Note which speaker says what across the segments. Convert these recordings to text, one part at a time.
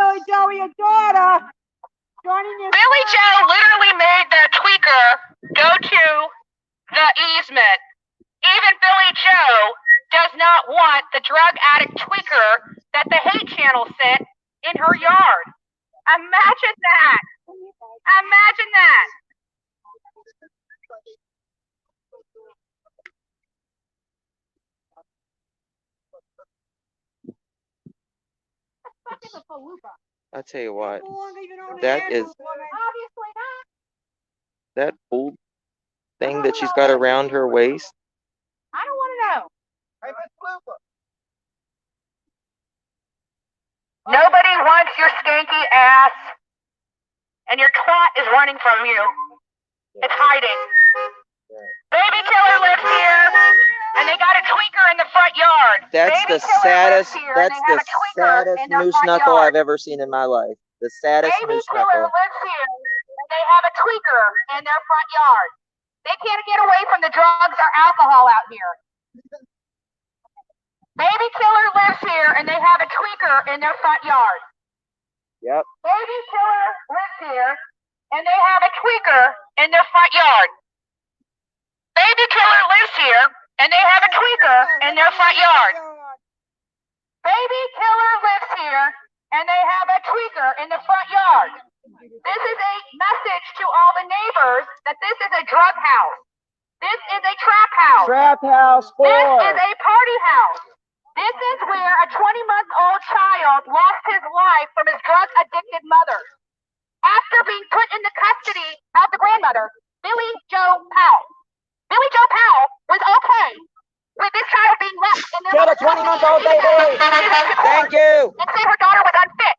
Speaker 1: Billy Joe, your daughter.
Speaker 2: Billy Joe literally made the tweaker go to the easement. Even Billy Joe does not want the drug addict tweaker that the hate channel sent in her yard. Imagine that. Imagine that.
Speaker 3: I tell you what, that is that bull thing that she's got around her waist.
Speaker 2: I don't want to know. Nobody wants your skanky ass, and your twat is running from you. It's hiding. Baby killer lives here, and they got a tweaker in the front yard.
Speaker 3: That's the saddest. That's the saddest moose knuckle I've ever seen in my life. The saddest moose knuckle.
Speaker 2: Baby killer lives here, and they have a tweaker in their front yard. They can't get away from the drugs or alcohol out here. Baby killer lives here, and they have a tweaker in their front yard.
Speaker 3: Yep.
Speaker 2: Baby killer lives here, and they have a tweaker in their front yard. Baby killer lives here, and they have a tweaker in their front yard. Baby killer lives here, and they have a tweaker in the front yard. This is a message to all the neighbors that this is a drug house. This is a trap house.
Speaker 3: Trap house 4.
Speaker 2: This is a party house. This is where a 20-month-old child lost his life from his drug-addicted mother. After being put in the custody of the grandmother, Billy Joe Powell. Billy Joe Powell was okay with this child being left in their
Speaker 3: Get a 20-month-old baby. Thank you.
Speaker 2: And say her daughter was unfit.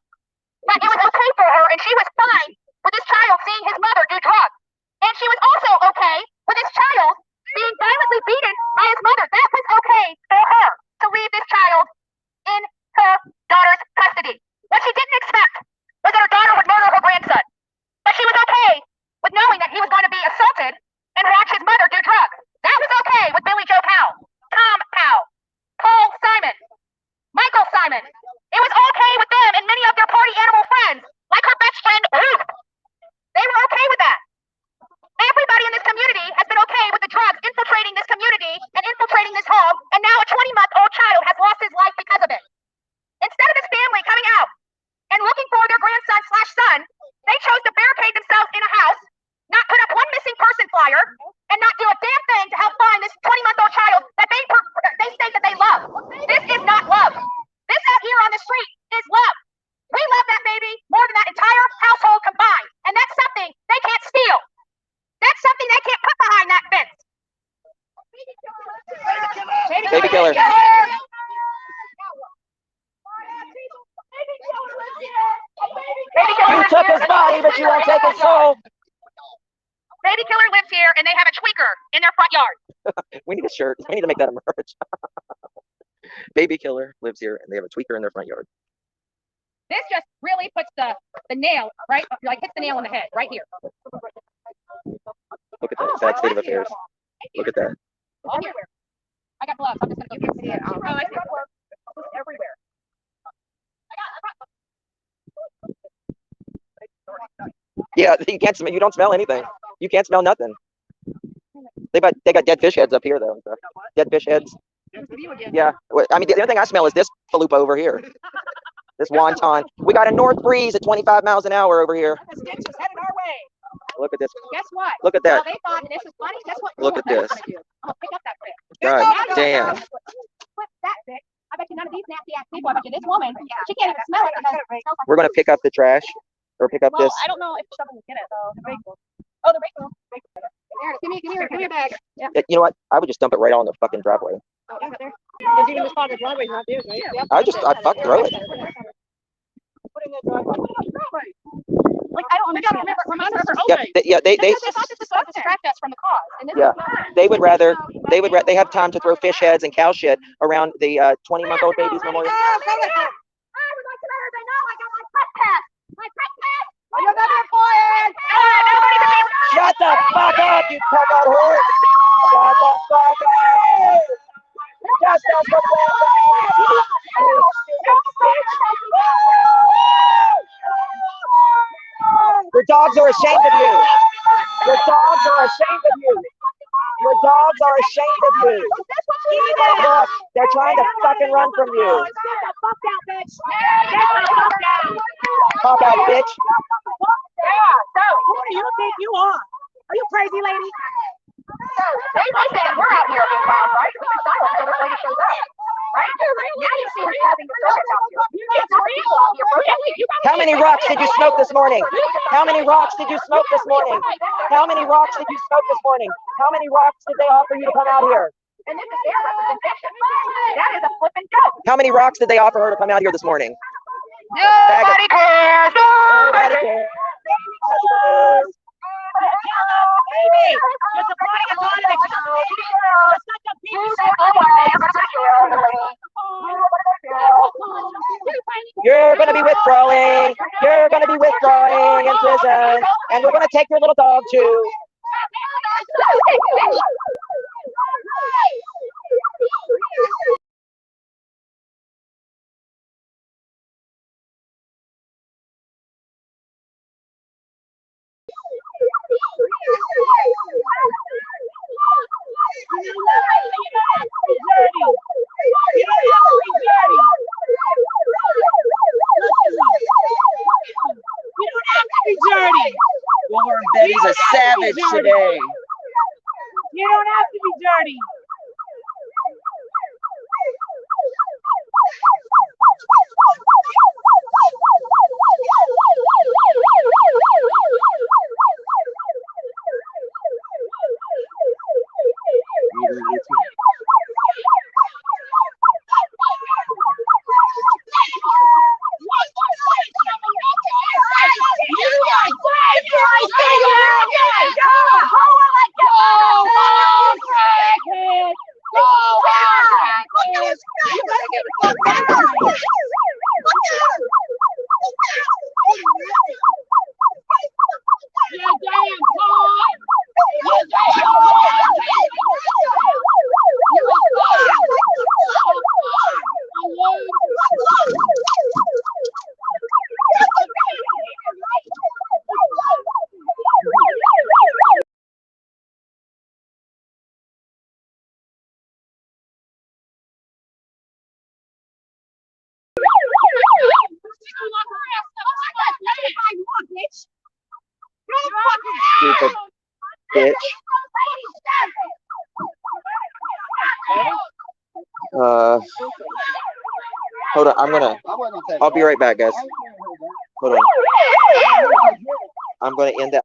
Speaker 2: But it was okay for her, and she was fine with this child seeing his mother do drugs. And she was also okay with this child being violently beaten by his mother. That was okay for her to leave this child in her daughter's custody. What she didn't expect was that her daughter would murder her grandson. But she was okay with knowing that he was going to be assaulted and watch his mother do drugs. That was okay with Billy Joe Powell, Tom Powell, Paul Simon, Michael Simon. It was okay with them and many of their party animal friends, like her best friend Ruth. They were okay with that. Everybody in this community has been okay with the drugs infiltrating this community and infiltrating this home, and now a 20-month-old child has lost his life because of it. Instead of this family coming out and looking for their grandson/son, they chose to barricade themselves in a house, not put up one missing person flyer, and not do a damn thing to help find this 20-month-old child that they state that they love. This is not love. This out here on the street is love. We love that baby more than that entire household combined, and that's something they can't steal. That's something they can't put behind that fence.
Speaker 3: Baby killer. You took his body, but you won't take his soul.
Speaker 2: Baby killer lives here, and they have a tweaker in their front yard.
Speaker 3: We need a shirt. We need to make that a merch. Baby killer lives here, and they have a tweaker in their front yard.
Speaker 2: This just really puts the nail right, like hits the nail on the head right here.
Speaker 3: Look at that sad state of affairs. Look at that.
Speaker 2: Everywhere. I got gloves. I'm just gonna go see it. Oh, I got gloves. Everywhere.
Speaker 3: Yeah, you can't smell. You don't smell anything. You can't smell nothing. They got dead fish heads up here though. Dead fish heads. Yeah. I mean, the other thing I smell is this falupa over here. This wonton. We got a north breeze at 25 miles an hour over here.
Speaker 2: The stench is headed our way.
Speaker 3: Look at this.
Speaker 2: Guess what?
Speaker 3: Look at that.
Speaker 2: Well, they thought this was funny. Guess what?
Speaker 3: Look at this.
Speaker 2: I'm gonna pick up that fish.
Speaker 3: God damn.
Speaker 2: What's that fish? I bet you none of these nasty ass people. I bet you this woman, she can't even smell it.
Speaker 3: We're gonna pick up the trash, or pick up this.
Speaker 2: I don't know if someone will get it though. The rake. Oh, the rake. Give me your bag. Yeah.
Speaker 3: You know what? I would just dump it right on the fucking driveway.
Speaker 2: Oh, yeah, there. Because you can just find the driveway, not do, right? Yeah.
Speaker 3: I'd fuck throw it.
Speaker 2: Like I don't remember. Remind us.
Speaker 3: They
Speaker 2: thought this was supposed to distract us from the cause. And
Speaker 3: yeah, they have time to throw fish heads and cow shit around the 20-month-old baby's memorial.
Speaker 2: I would like to let everybody know I got my pet pass. My pet pass. You're not important.
Speaker 3: Shut the fuck up, you cock-out whore. Shut the fuck up. Shut the fuck up. dogs are ashamed of you. Your dogs are ashamed of you. Your dogs are ashamed of you. Look, they're trying to fucking run from you. Fuck out, bitch.
Speaker 2: Yeah, so
Speaker 1: Who do you think you are? Are you crazy, lady?
Speaker 2: they think that we're out here being wild, right? We can silence till this lady shows up. Right? Now you see her having the service out here. It's real out here, bro.
Speaker 3: How many rocks did you smoke this morning? How many rocks did you smoke this morning? How many rocks did you smoke this morning? How many rocks did they offer you to come out here?
Speaker 2: And this is their representation. That is a flipping joke.
Speaker 3: How many rocks did they offer her to come out here this morning?
Speaker 2: Nobody cares. Nobody cares.
Speaker 1: You're supporting a contradiction. You're such a piece of
Speaker 3: You're going to be withdrawing. You're going to be withdrawing in prison. And we're going to take your little dog too. Warm Betty's a savage today.
Speaker 1: You don't have to be dirty.
Speaker 3: Stupid bitch. Hold on. I'll be right back, guys. Hold on. I'm going to end that.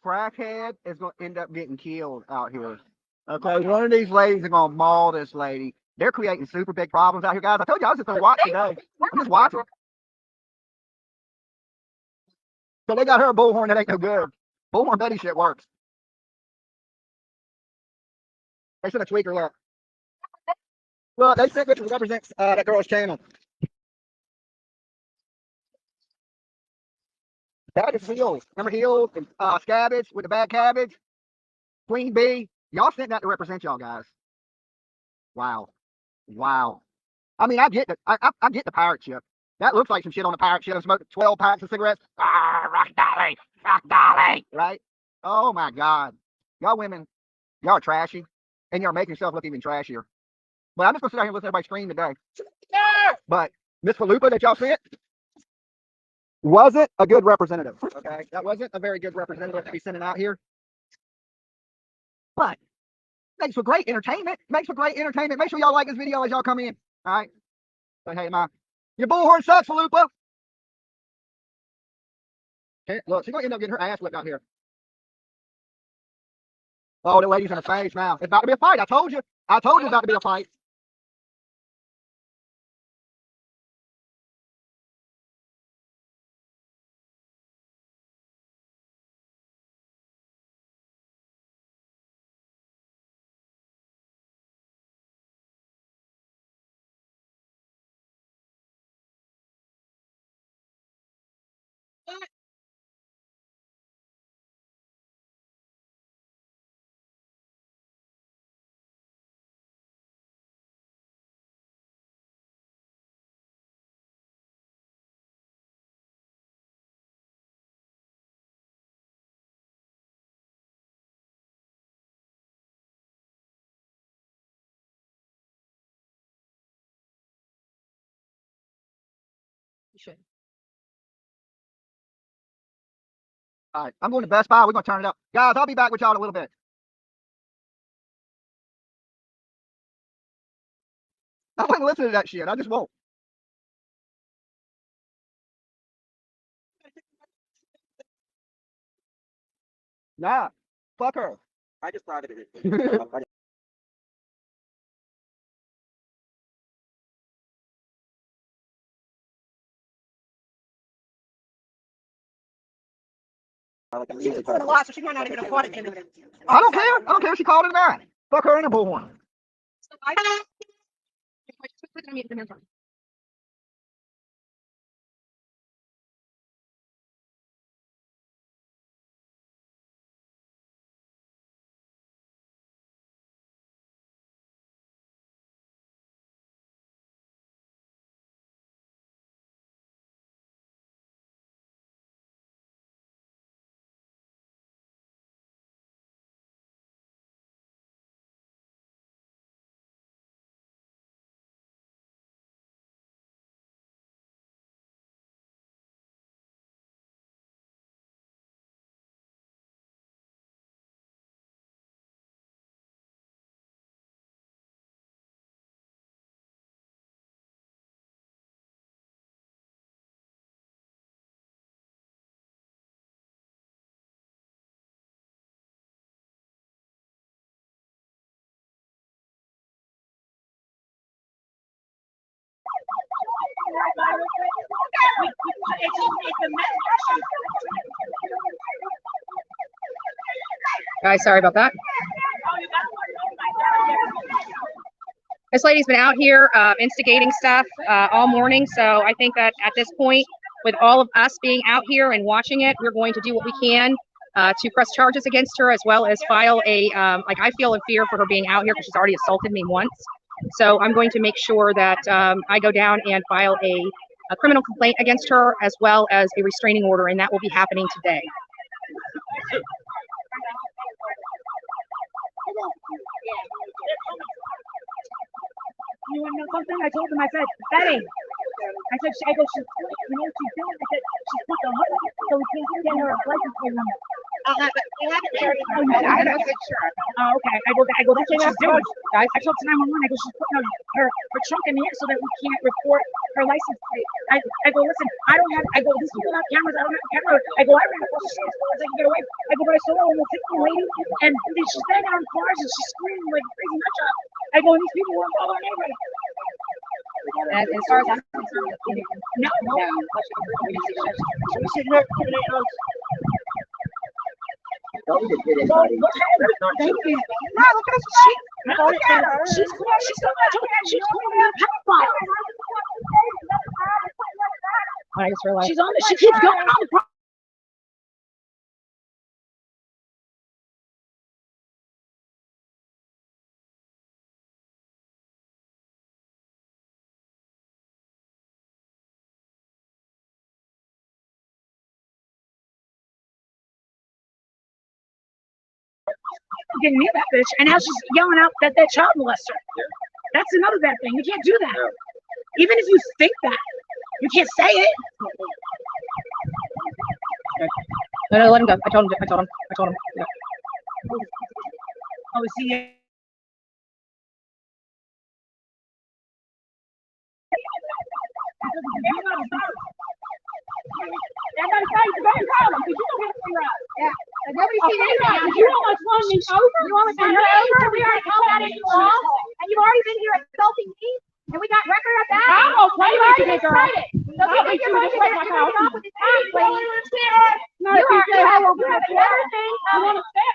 Speaker 4: Crackhead is going to end up getting killed out here. Okay, one of these ladies are going to maul this lady. They're creating super big problems out here, guys. I told you I was just going to watch today. I'm just watching. So they got her a bullhorn that ain't no good. Bullhorn Betty shit works. They should have tweaked her up. Well, they think it represents that girl's channel. That is Heels. Remember Heels and Scabbage with the bad cabbage? Queen Bee. Y'all sent that to represent y'all guys. Wow. Wow. I mean, I get the pirate ship. That looks like some shit on the pirate ship. Smoking 12 packs of cigarettes. Ah, rock Dolly. Right? Oh my God. Y'all women, y'all are trashy. And you're making yourself look even trashier. But I'm just gonna sit out here and listen to everybody scream today. But Miss Falupa that y'all sent wasn't a good representative. Okay. That wasn't a very good representative to be sending out here. But makes for great entertainment. Make sure y'all like this video as y'all come in. All right. Say hey, Ma. Your bullhorn sucks, Falupa. Okay, look, she's gonna end up getting her ass whipped out here. Oh, the lady's in her face now. It's about to be a fight. I told you. I told you it's about to be a fight.
Speaker 1: You should.
Speaker 4: All right, I'm going to Best Buy. We're going to turn it up. Guys, I'll be back with y'all in a little bit. I wouldn't listen to that shit. I just won't. Nah, fuck her.
Speaker 3: I just thought of it.
Speaker 1: She's doing a lot, so she might not even afford it.
Speaker 4: I don't care. I don't care if she called it a man. Fuck her and her bullhorn.
Speaker 2: So I put them in the middle. Guys, sorry about that. This lady's been out here instigating stuff all morning, so I think that at this point, with all of us being out here and watching it, we're going to do what we can to press charges against her, as well as file a, like, I feel in fear for her being out here because she's already assaulted me once. So I'm going to make sure that I go down and file a criminal complaint against her, as well as a restraining order, and that will be happening today.
Speaker 1: You want to know something? I told him, I said, Betty. I said, you know what she's doing? I said, she's put the hood on, so we can't get her a license plate number.
Speaker 2: We haven't shared it.
Speaker 1: Oh, you did?
Speaker 2: I wasn't sure.
Speaker 1: Oh, okay. I go, that's what she's doing. I told to 911, I go, she's putting her trunk in the air so that we can't report her license plate. I go, listen, I go, these people have cameras, I don't have a camera. I go, I ran across the street as far as I can get away. I go, but I saw her almost hit the lady, and she's standing on cars and she's screaming like a crazy nut job. I go, and these people weren't bothering anybody.
Speaker 2: And as far as I'm concerned,
Speaker 1: No.
Speaker 2: we should look at it.
Speaker 1: Thank you.
Speaker 2: No, look at her. Look at her.
Speaker 1: She's cool. She's still not doing that. She's calling me a pedophile.
Speaker 2: I just realized.
Speaker 1: She's on the, she keeps going on the getting near that bitch, and now she's yelling out that child molester. That's another bad thing. You can't do that. Even if you think that, you can't say it.
Speaker 2: No, let him go. I told him. No.
Speaker 1: Oh, is he? Everybody say it's a big problem because you don't get a free ride. Yeah. And nobody's seen anything. You almost won me over. You almost won me over. We already called that into law. And you've already been here insulting me. And we got record of that. I'm gonna play with you, girl. So you think you're going to get off with this house, lady? No, you are everything. I want to step.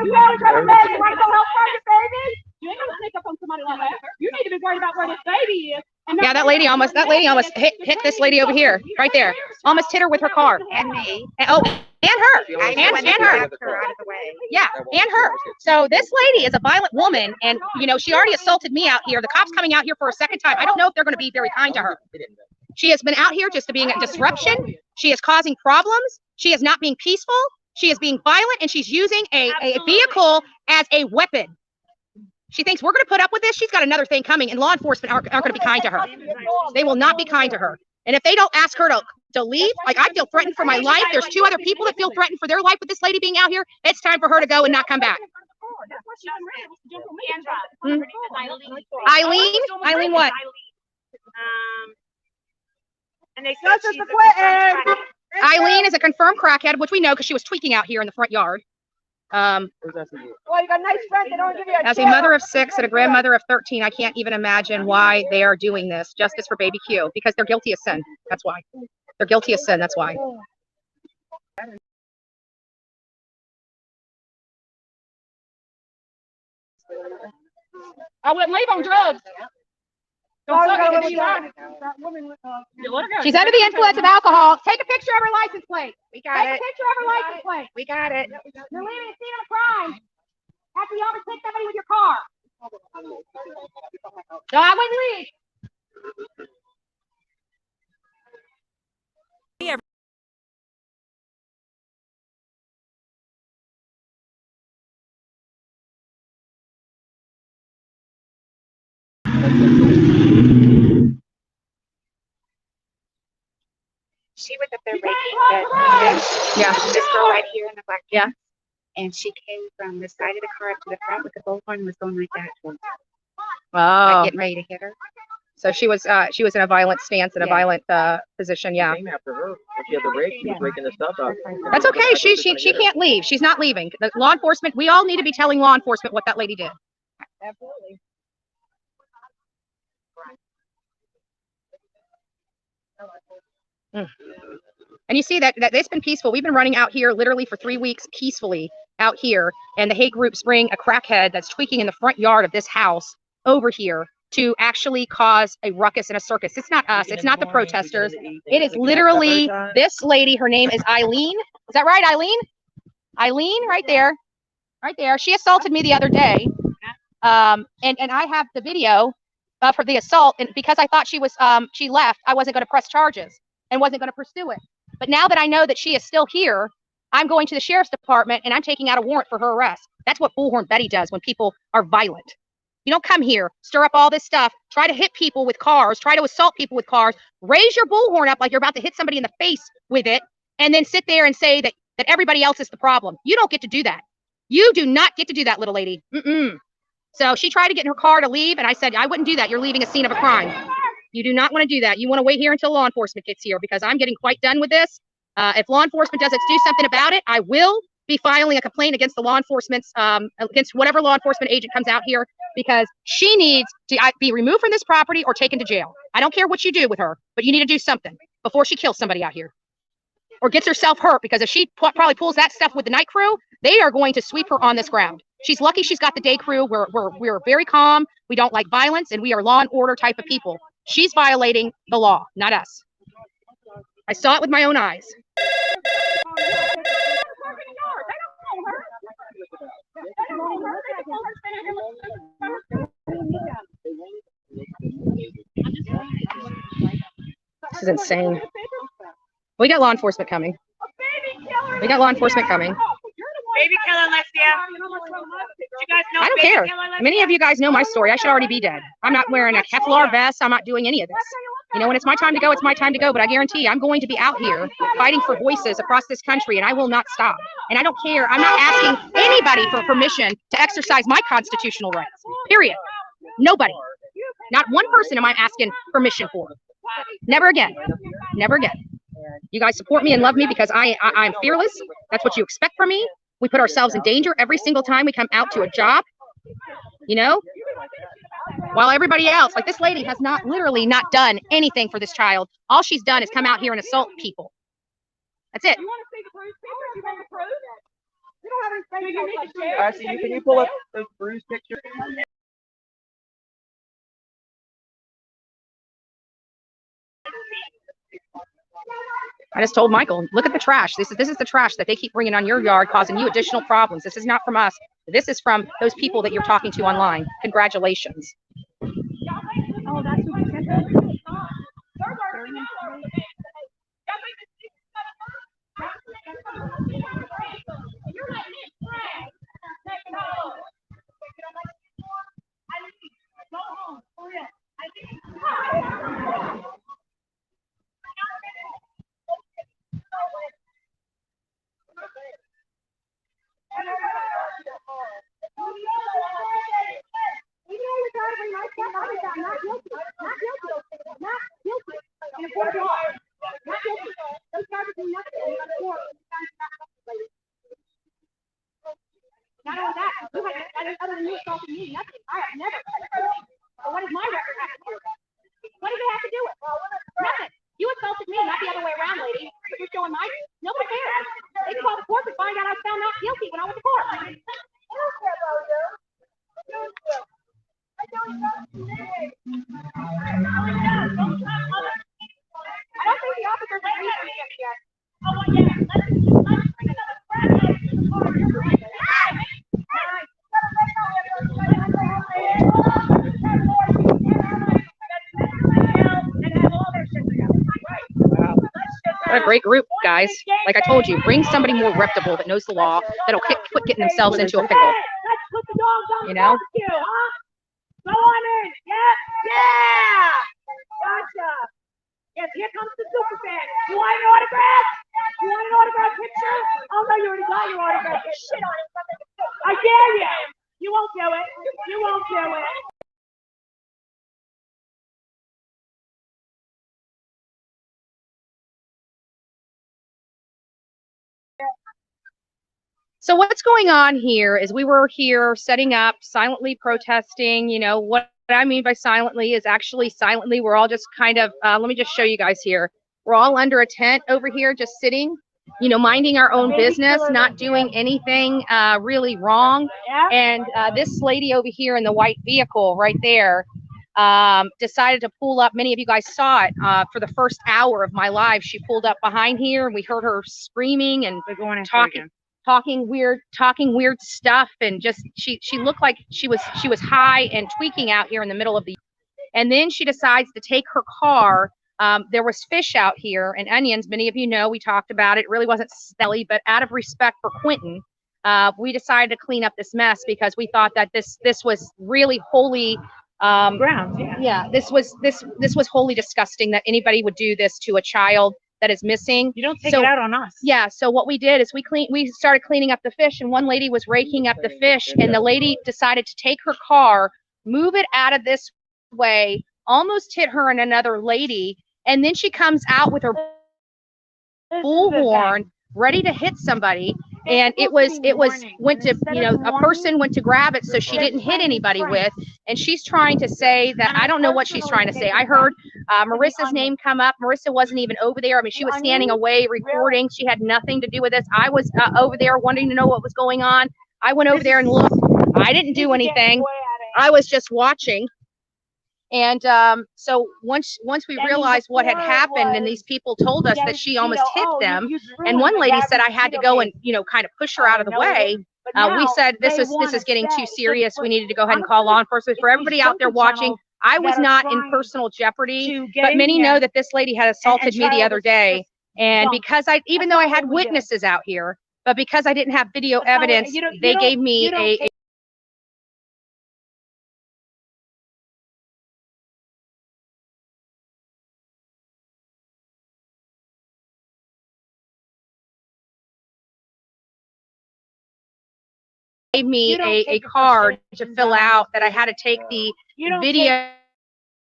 Speaker 1: You always trying to beg. You want to go help find your baby? You ain't gonna sneak up on somebody like that. You need to be worried about where this baby is.
Speaker 5: Yeah, that lady almost hit this lady over here, right there. Almost hit her with her car.
Speaker 2: And me.
Speaker 5: And her. And her. Yeah, and her. So this lady is a violent woman, and she already assaulted me out here. The cops coming out here for a second time. I don't know if they're going to be very kind to her. She has been out here just being a disruption. She is causing problems. She is not being peaceful. She is being violent, and she's using a vehicle as a weapon. She thinks we're going to put up with this. She's got another thing coming, and law enforcement aren't going to be kind to her. They will not be kind to her. And if they don't ask her to leave, like I feel threatened for my life. There's 2 other people that feel threatened for their life with this lady being out here. It's time for her to go and not come back. Eileen what?
Speaker 2: And they said she's a
Speaker 5: Eileen is a confirmed crackhead, which we know because she was tweaking out here in the front yard.
Speaker 1: Well, you got a nice friend that don't give you
Speaker 5: As a mother of 6 and a grandmother of 13, I can't even imagine why they are doing this. Justice for baby Q, because they're guilty of sin. That's why. They're guilty of sin. That's why.
Speaker 1: I wouldn't leave on drugs.
Speaker 5: She's under the influence of alcohol. Take a picture of her license plate.
Speaker 2: We got
Speaker 1: Take a
Speaker 2: it.
Speaker 1: picture of her license plate.
Speaker 2: We got it.
Speaker 1: You're leaving a scene of a crime after you overtake somebody with your car. No, I wouldn't leave.
Speaker 2: She was up there raking the
Speaker 5: Yeah.
Speaker 2: this girl right here in the black.
Speaker 5: Yeah.
Speaker 2: And she came from the side of the car up to the front with the bullhorn and was going like that towards her,
Speaker 5: Oh,
Speaker 2: like getting ready to hit her.
Speaker 5: so she was in a violent stance, in a
Speaker 2: Yeah.
Speaker 5: violent position. Yeah.
Speaker 3: Came after her. She had the rake. She was raking the stuff up.
Speaker 5: That's okay. She can't leave. She's not leaving. The law enforcement. We all need to be telling law enforcement what that lady did.
Speaker 1: Absolutely.
Speaker 5: And you see that it's been peaceful. We've been running out here literally for 3 weeks peacefully out here, and the hate groups bring a crackhead that's tweaking in the front yard of this house over here to actually cause a ruckus and a circus. It's not us. It's not the protesters. It is literally this lady. Her name is Eileen. Is that right, Eileen? Eileen, right there. Right there. She assaulted me the other day. And I have the video of her, the assault, and because I thought she left, I wasn't going to press charges and wasn't going to pursue it. But now that I know that she is still here, I'm going to the sheriff's department and I'm taking out a warrant for her arrest. That's what Bullhorn Betty does when people are violent. You don't come here, stir up all this stuff, try to hit people with cars, try to assault people with cars, raise your bullhorn up like you're about to hit somebody in the face with it, and then sit there and say that everybody else is the problem. You don't get to do that. You do not get to do that, little lady. So she tried to get in her car to leave, and I said, I wouldn't do that. You're leaving a scene of a crime. You do not want to do that. You want to wait here until law enforcement gets here, because I'm getting quite done with this. If law enforcement doesn't do something about it, I will be filing a complaint against the law enforcement's, against whatever law enforcement agent comes out here, because she needs to be removed from this property or taken to jail. I don't care what you do with her, but you need to do something before she kills somebody out here or gets herself hurt, because if she probably pulls that stuff with the night crew, they are going to sweep her on this ground. She's lucky she's got the day crew. We're very calm. We don't like violence, and we are law and order type of people. She's violating the law, not us. I saw it with my own eyes. This is insane. We got law enforcement coming. We got law enforcement coming.
Speaker 2: Baby killer, Alessia. You guys know
Speaker 5: I don't care. Many of you guys know my story. I should already be dead. I'm not wearing a Kevlar vest. I'm not doing any of this. You know, when it's my time to go, it's my time to go. But I guarantee you, I'm going to be out here fighting for voices across this country, and I will not stop. And I don't care. I'm not asking anybody for permission to exercise my constitutional rights. Period. Nobody. Not one person am I asking permission for. Never again. Never again. You guys support me and love me because I'm fearless. That's what you expect from me. We put ourselves in danger every single time we come out to a job, you know, while everybody else, like this lady has literally not done anything for this child. All she's done is come out here and assault people. That's it.
Speaker 3: Can you pull up those bruise pictures?
Speaker 5: I just told Michael, look at the trash. This is the trash that they keep bringing on your yard, causing you additional problems. This is not from us. This is from those people that you're talking to online. Congratulations.
Speaker 1: Oh, that's who we sent them. Not only that, other than you assaulting me, nothing. I have never. But what does my record have to do with it? What does it have to do with it? Nothing. You assaulted me, not the other way around, lady. If you're showing my, nobody cares. They can call the court and find out I was found not guilty when I went to court. I don't care about you. I don't think the officers are reaching yet. Oh, well, yeah. Let's bring another friend.
Speaker 5: What a great group, guys. Like I told you, bring somebody more reputable that knows the law, that'll quit getting themselves into a pickle. You know?
Speaker 1: Go on in. Yeah. Gotcha. Yes, here comes the super fan. You want an autograph? You want an autograph picture? Oh no, you already got your autograph. Shit on it. I dare you. You won't do it. You won't do it.
Speaker 5: So what's going on here is we were here setting up, silently protesting. You know, what I mean by silently is actually silently. We're all just kind of, let me just show you guys here. We're all under a tent over here, just sitting, you know, minding our own business, not doing anything really wrong. And this lady over here in the white vehicle right there decided to pull up. Many of you guys saw it for the first hour of my live. She pulled up behind here and we heard her screaming and talking weird stuff, and just she looked like she was high and tweaking out here in the middle of the. And then she decides to take her car. There was fish out here and onions. Many of you know, we talked about it. It really wasn't smelly, but out of respect for Quinton, we decided to clean up this mess because we thought that this was really wholly
Speaker 1: Grounds,
Speaker 5: yeah, this was wholly disgusting that anybody would do this to a child that is missing.
Speaker 1: You don't take it out on us.
Speaker 5: Yeah, so what we did is we started cleaning up the fish, and one lady was raking up the fish, and the lady decided to take her car, move it out of this way, almost hit her and another lady, and then she comes out with her bullhorn ready to hit somebody. And it went to, you know, a person went to grab it so she didn't hit anybody with, and she's trying to say that, I don't know what she's trying to say. I heard Marissa's name come up. Marissa wasn't even over there. I mean, she was standing away recording. She had nothing to do with this. I was over there wanting to know what was going on. I went over there and looked. I didn't do anything. I was just watching. And so once we realized what had happened, and these people told us that she almost hit them, and one lady said I had to go and, you know, kind of push her out of the way. We said this is getting too serious. We needed to go ahead and call law enforcement. For everybody out there watching, I was not in personal jeopardy, but many know that this lady had assaulted me the other day. And because even though I had witnesses out here, but because I didn't have video evidence, they gave me a card to fill out that I had to take the video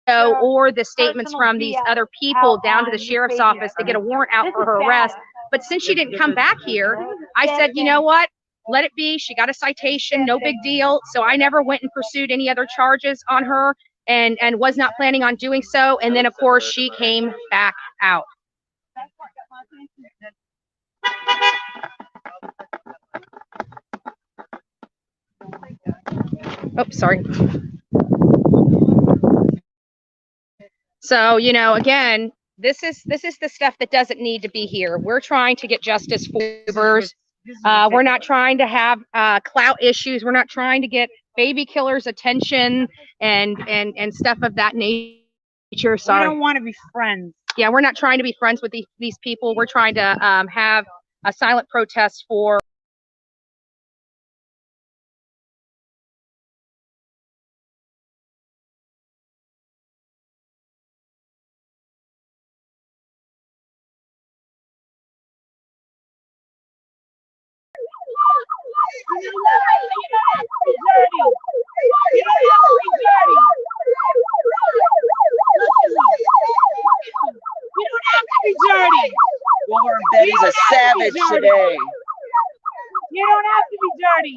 Speaker 5: or the statements from these other people down to the sheriff's office to get a warrant out for her arrest. But since she didn't come back here, I said, you know what? Let it be. She got a citation, no big deal. So I never went and pursued any other charges on her and was not planning on doing so. And then, of course, she came back out. Oh, sorry. So, you know, again, this is the stuff that doesn't need to be here. We're trying to get justice for YouTubers. We're not trying to have clout issues. We're not trying to get baby killers' attention and stuff of that nature. Sorry.
Speaker 1: We don't want to be friends.
Speaker 5: Yeah, we're not trying to be friends with these people. We're trying to have a silent protest for
Speaker 3: Warm Betty's a savage today.
Speaker 1: You don't have to be dirty.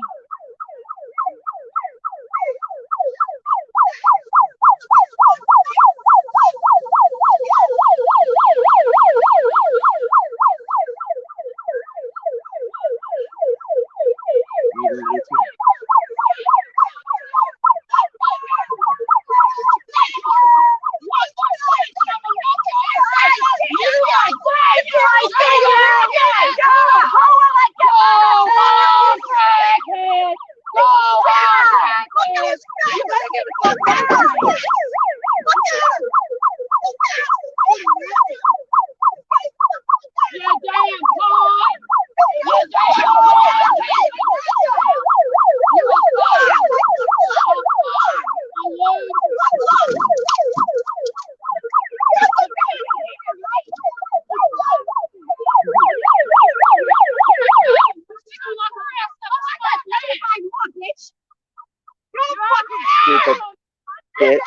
Speaker 3: Stupid bitch.